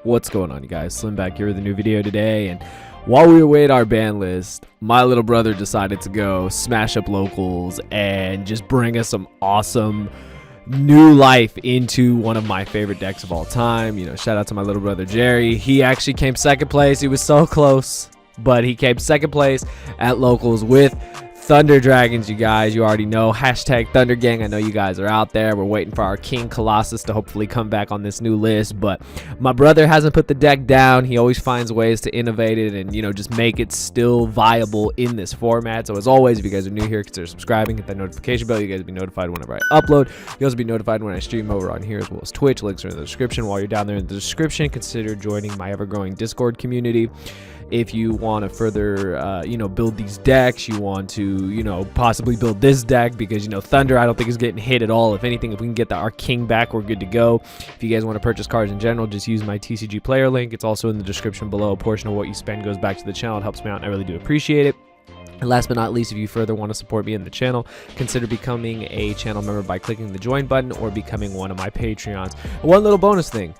What's going on, you guys? Slim back here with a new video today, and while we await our ban list, my little brother decided to go smash up locals and just bring us some awesome new life into one of my favorite decks of all time. You know, shout out to my little brother Jerry. He actually came second place. He was so close, but he came second place at locals with Thunder Dragons. You guys, you already know, hashtag Thunder Gang. I know you guys are out there. We're waiting for our King Colossus to hopefully come back on this new list, but my brother hasn't put the deck down. He always finds ways to innovate it and, you know, just make it still viable in this format. So as always, if you guys are new here, consider subscribing, hit that notification bell. You guys will be notified whenever I upload. You'll also be notified when I stream over on here, as well as Twitch. Links are in the description. While you're down there in the description, consider joining my ever-growing Discord community. If you want to further, you know, build these decks, you want to, you know, possibly build this deck because, you know, Thunder, I don't think is getting hit at all. If anything, if we can get our King back, we're good to go. If you guys want to purchase cards in general, just use my TCG player link. It's also in the description below. A portion of what you spend goes back to the channel. It helps me out, and I really do appreciate it. And last but not least, if you further want to support me in the channel, consider becoming a channel member by clicking the join button or becoming one of my Patreons. One little bonus thing,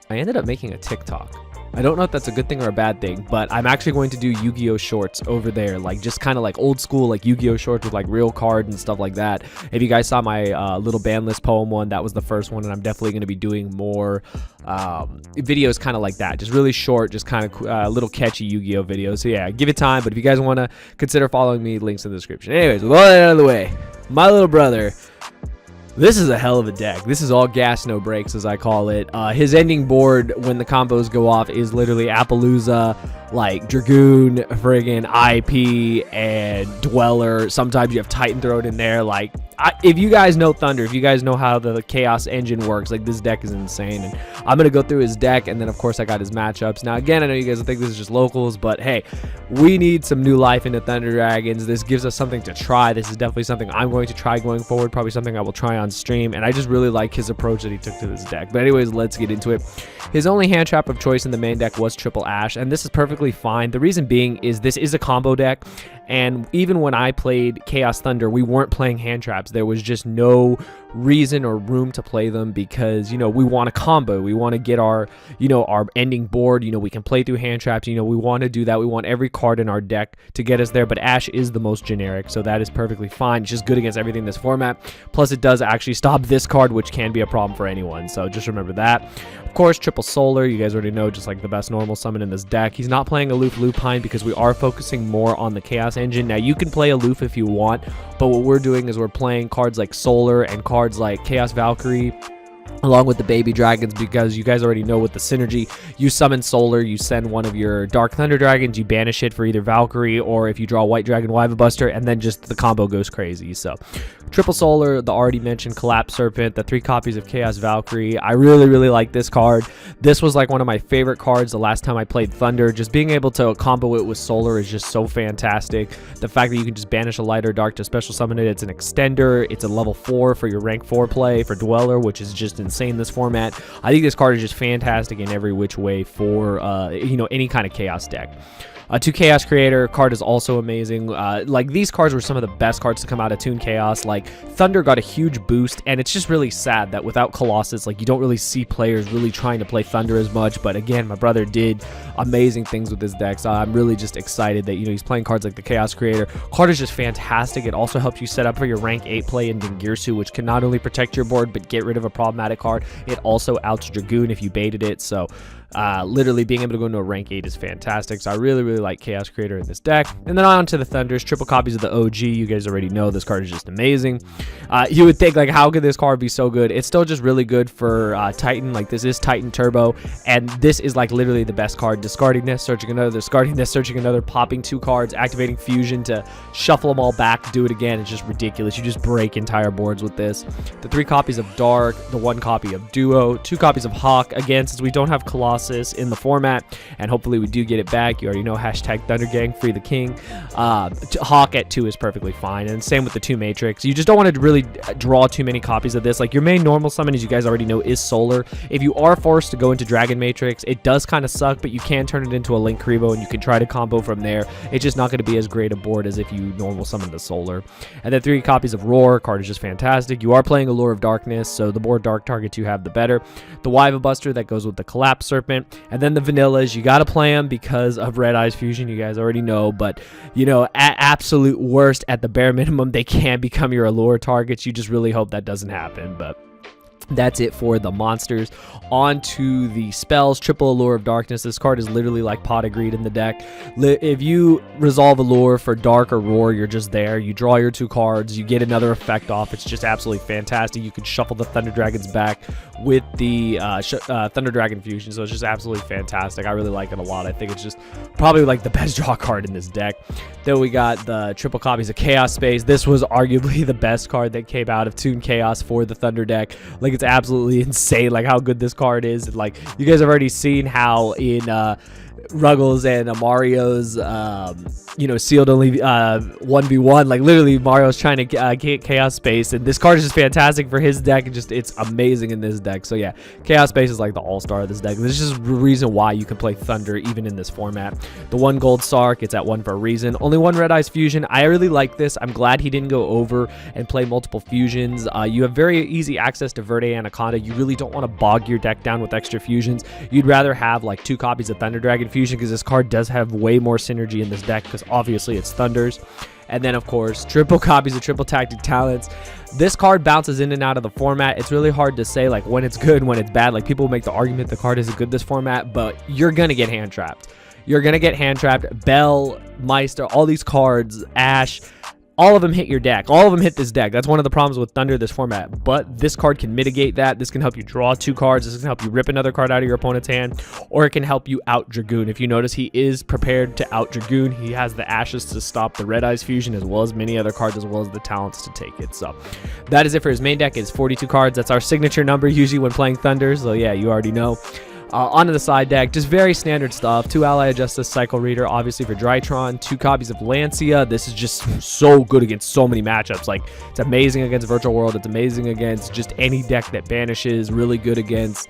I ended up making a TikTok. I don't know if that's a good thing or a bad thing, but I'm actually going to do Yu-Gi-Oh shorts over there, like just kind of like old school, like Yu-Gi-Oh shorts with like real cards and stuff like that. If you guys saw my little ban list poem one, that was the first one, and I'm definitely going to be doing more videos kind of like that, just really short, just kind of little catchy Yu-Gi-Oh videos. So yeah, give it time, but if you guys want to consider following me, links in the description. Anyways, with all that out of the way, my little brother, this is a hell of a deck. This is all gas, no brakes, as I call it. His ending board, when the combos go off, is literally Appaloosa, like Dragoon, friggin' IP, and Dweller. Sometimes you have Titan thrown in there. Like, if you guys know Thunder, if you guys know how the Chaos engine works, like, this deck is insane. And I'm going to go through his deck, and then, of course, I got his matchups. Now, again, I know you guys will think this is just locals, but, hey, we need some new life into Thunder Dragons. This gives us something to try. This is definitely something I'm going to try going forward, probably something I will try on stream, and I just really like his approach that he took to this deck. But anyways, let's get into it. His only hand trap of choice in the main deck was Triple Ash, and this is perfectly fine. The reason being is this is a combo deck, and even when I played Chaos Thunder, we weren't playing hand traps. There was just no reason or room to play them because, you know, we want a combo. We want to get our, you know, our ending board. You know, we can play through hand traps. You know, we want to do that. We want every card in our deck to get us there, but Ash is the most generic, so that is perfectly fine. It's just good against everything in this format. Plus, it does actually stop this card, which can be a problem for anyone, so just remember that. Of course, Triple Solar, you guys already know, just like the best normal summon in this deck. He's not playing Aloof Lupine because we are focusing more on the Chaos engine. Now, you can play Aloof if you want, but what we're doing is we're playing cards like Solar and cards like Chaos Valkyrie along with the baby dragons, because you guys already know with the synergy, you summon Solar, you send one of your Dark Thunder Dragons, you banish it for either Valkyrie, or if you draw White Dragon, Wyva Buster, and then just the combo goes crazy. So Triple Solar, the already mentioned Collapse Serpent, the 3 copies of Chaos Valkyrie. I really like this card. This was like one of my favorite cards the last time I played Thunder. Just being able to combo it with Solar is just so fantastic. The fact that you can just banish a light or dark to special summon it, it's an extender, it's a level 4 for your rank 4 play for Dweller, which is just insane in this format. I think this card is just fantastic in every which way for you know, any kind of Chaos deck. 2 Chaos Creator card is also amazing. Like, these cards were some of the best cards to come out of Toon Chaos. Like, Thunder got a huge boost, and it's just really sad that without Colossus, like, you don't really see players really trying to play Thunder as much. But again, my brother did amazing things with this deck, so I'm really just excited that, you know, he's playing cards like the Chaos Creator. Card is just fantastic. It also helps you set up for your rank 8 play in Dingirsu, which can not only protect your board but get rid of a problematic card. It also outs Dragoon if you baited it. So literally being able to go into a rank 8 is fantastic. So I really like Chaos Creator in this deck. And then on to the Thunders, triple copies of the OG. You guys already know this card is just amazing. You would think, like, how could this card be so good? It's still just really good for Titan. Like, this is Titan Turbo, and this is like literally the best card. Discarding this, searching another, discarding this, searching another, popping 2 cards, activating Fusion to shuffle them all back, do it again. It's just ridiculous. You just break entire boards with this. The 3 copies of Dark, the 1 copy of Duo, 2 copies of Hawk. Again, since we don't have Colossus in the format, and hopefully we do get it back, you already know, hashtag Thunder Gang, free the king. Hawk at 2 is perfectly fine, and same with the 2 Matrix. You just don't want to really draw too many copies of this. Like, your main normal summon, as you guys already know, is Solar. If you are forced to go into Dragon Matrix, it does kind of suck, but you can turn it into a Link Karibo, and you can try to combo from there. It's just not going to be as great a board as if you normal summon the Solar. And then 3 copies of Roar. Card is just fantastic. You are playing Allure of Darkness, so the more dark targets you have, the better. The Wyva Buster that goes with the Collapse Serpent. Serpent. And then the vanillas, you got to play them because of Red Eyes Fusion. You guys already know. But, you know, at absolute worst, at the bare minimum, they can become your allure targets. You just really hope that doesn't happen. But that's it for the monsters. On to the spells. Triple Allure of Darkness. This card is literally like Pot of Greed in the deck. If you resolve Allure for Dark or Roar, you're just there. You draw your 2 cards. You get another effect off. It's just absolutely fantastic. You can shuffle the Thunder Dragons back with the Thunder Dragon Fusion. So it's just absolutely fantastic. I really like it a lot. I think it's just probably like the best draw card in this deck. Then we got the triple copies of Chaos Space. This was arguably the best card that came out of Toon Chaos for the Thunder deck. Like, it's absolutely insane, like, how good this card is. And, like, you guys have already seen how in Ruggles and Mario's, you know, sealed only 1v1. Like, literally, Mario's trying to get Chaos Space, and this card is just fantastic for his deck, and just, it's amazing in this deck. So, yeah, Chaos Space is, like, the all-star of this deck. This is just the reason why you can play Thunder, even in this format. The 1 gold Sark, it's at 1 for a reason. Only 1 Red Eyes Fusion. I really like this. I'm glad he didn't go over and play multiple fusions. You have very easy access to Verde Anaconda. You really don't want to bog your deck down with extra fusions. You'd rather have, like, 2 copies of Thunder Dragon Fusion, because this card does have way more synergy in this deck, because obviously it's Thunders. And then, of course, triple copies of Triple Tactic Talents. This card bounces in and out of the format. It's really hard to say, like, when it's good and when it's bad. Like, people make the argument the card isn't good this format, but you're going to get hand trapped. You're going to get hand trapped. Bell, Meister, all these cards, Ash, all of them hit your deck. All of them hit this deck. That's one of the problems with Thunder, this format. But this card can mitigate that. This can help you draw 2 cards. This can help you rip another card out of your opponent's hand. Or it can help you out Dragoon. If you notice, he is prepared to out Dragoon. He has the Ashes to stop the Red Eyes Fusion, as well as many other cards, as well as the talents to take it. So that is it for his main deck. It's 42 cards. That's our signature number usually when playing Thunder. So yeah, you already know. Onto the side deck, just very standard stuff. 2 Ally Justice Cycle Reader, obviously for Drytron. 2 copies of Lancia. This is just so good against so many matchups. Like, it's amazing against Virtual World. It's amazing against just any deck that banishes. Really good against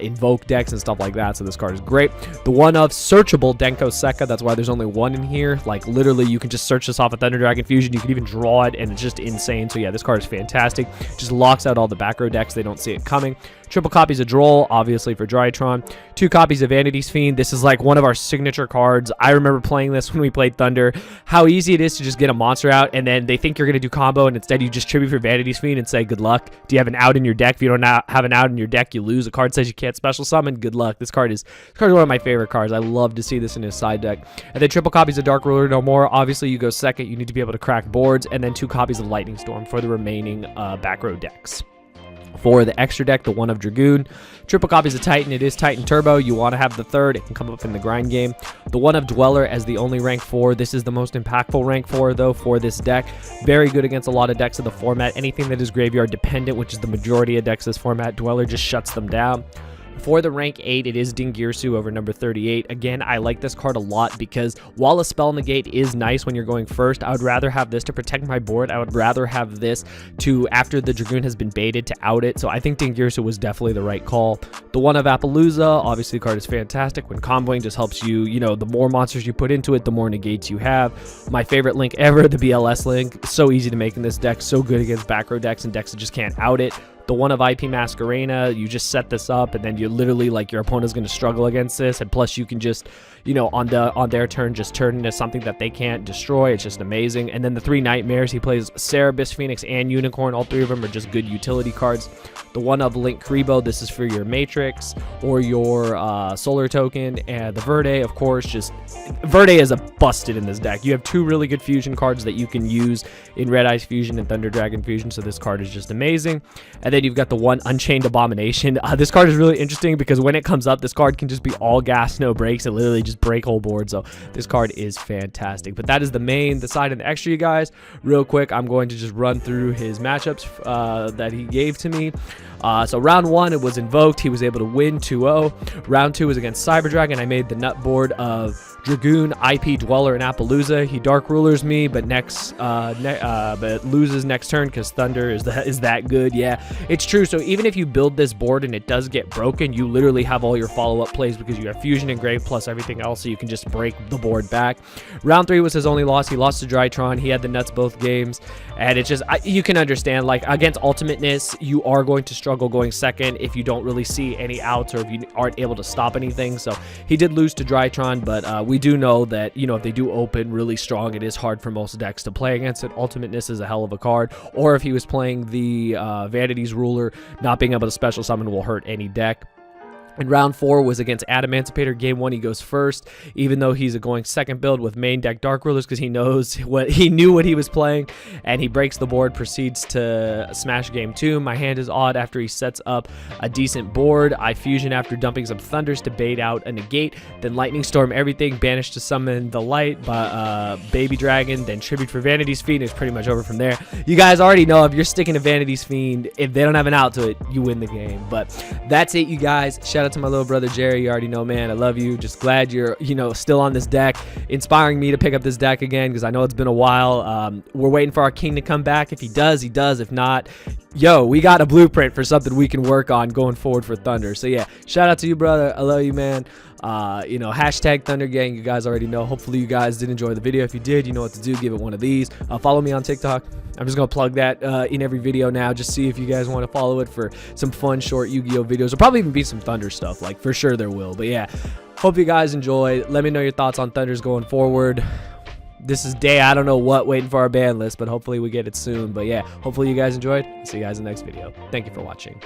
Invoke decks and stuff like that. So this card is great. The 1 of Searchable Denko Sekka. That's why there's only 1 in here. Like, literally, you can just search this off a Thunder Dragon Fusion. You can even draw it, and it's just insane. So yeah, this card is fantastic. Just locks out all the back row decks. They don't see it coming. Triple copies of Droll, obviously for Drytron. 2 copies of Vanity's Fiend. This is like one of our signature cards. I remember playing this when we played Thunder. How easy it is to just get a monster out, and then they think you're going to do combo, and instead you just tribute for Vanity's Fiend and say, good luck. Do you have an out in your deck? If you don't have an out in your deck, you lose. A card says you can't special summon. Good luck. This card is one of my favorite cards. I love to see this in his side deck. And then triple copies of Dark Ruler No More. Obviously, you go second. You need to be able to crack boards. And then 2 copies of Lightning Storm for the remaining back row decks. For the extra deck, the 1 of Dragoon. Triple copies of Titan. It is Titan Turbo. You want to have the 3rd. It can come up in the grind game. The 1 of Dweller as the only rank 4. This is the most impactful rank 4, though, for this deck. Very good against a lot of decks of the format. Anything that is graveyard dependent, which is the majority of decks this format, Dweller just shuts them down. For the rank 8, it is Dingirsu over number 38. Again, I like this card a lot because while a spell negate is nice when you're going first, I would rather have this to protect my board. I would rather have this to, after the Dragoon has been baited, to out it. So I think Dingirsu was definitely the right call. The 1 of Appaloosa, obviously the card is fantastic. When comboing, just helps you, you know, the more monsters you put into it, the more negates you have. My favorite link ever, the BLS link. So easy to make in this deck. So good against back row decks and decks that just can't out it. The 1 of IP Masquerena, you just set this up, and then you literally, like, your opponent's going to struggle against this, and plus you can just, you know, on their turn, just turn into something that they can't destroy. It's just amazing. And then the 3 Nightmares, he plays Cerebus, Phoenix, and Unicorn. All 3 of them are just good utility cards. The 1 of Link Kribo, this is for your Matrix or your Solar Token. And the Verde, of course, just Verde is a busted in this deck. You have 2 really good fusion cards that you can use in Red Eyes Fusion and Thunder Dragon Fusion, so this card is just amazing. And then you've got the 1 Unchained Abomination. This card is really interesting because when it comes up, this card can just be all gas, no breaks, and literally just break whole board. So this card is fantastic. But that is the side and the extra, you guys. Real quick, I'm going to just run through his matchups that he gave to me. So round 1, it was invoked. He was able to win 2-0. Round 2 was against Cyber Dragon. I made the nut board of Dragoon, IP Dweller, and Appaloosa. He Dark Rulers me, but but loses next turn because Thunder is that good. Yeah, it's true. So even if you build this board and it does get broken, you literally have all your follow-up plays because you have Fusion and Grave plus everything else, so you can just break the board back. Round 3 was his only loss. He lost to Drytron. He had the nuts both games, and it's just you can understand, like, against Ultimateness, you are going to struggle going second if you don't really see any outs or if you aren't able to stop anything. So he did lose to Drytron, but we do know that, you know, if they do open really strong, it is hard for most decks to play against it. Ultimateness is a hell of a card, or if he was playing the Vanity's Ruler, not being able to special summon will hurt any deck. And round 4 was against Adamancipator. Game 1, he goes first, even though he's going second build with main deck Dark Rulers because he knew what he was playing, and he breaks the board, proceeds to smash game 2. My hand is odd after he sets up a decent board. I fusion after dumping some Thunders to bait out a negate, then Lightning Storm everything, banish to summon the light, Baby Dragon, then Tribute for Vanity's Fiend. It's pretty much over from there. You guys already know if you're sticking to Vanity's Fiend, if they don't have an out to it, you win the game. But that's it, you guys. Shout out to my little brother Jerry. You already know, man, I love you. Just glad you're, you know, still on this deck, inspiring me to pick up this deck again because I know it's been a while. We're waiting for our king to come back. If he does, he does. If not, yo, we got a blueprint for something we can work on going forward for Thunder. So yeah, shout out to you, brother. I love you, man. You know, hashtag Thunder Gang. You guys already know. Hopefully you guys did enjoy the video. If you did, you know what to do. Give it one of these. Follow me on TikTok. I'm just gonna plug that in every video now. Just see if you guys want to follow it for some fun short Yu-Gi-Oh videos. There'll probably even be some Thunder stuff, like for sure there will. But yeah, hope you guys enjoyed. Let me know your thoughts on Thunders going forward. This is day I don't know what waiting for our ban list, but hopefully we get it soon. But yeah, hopefully you guys enjoyed. See you guys in the next video. Thank you for watching.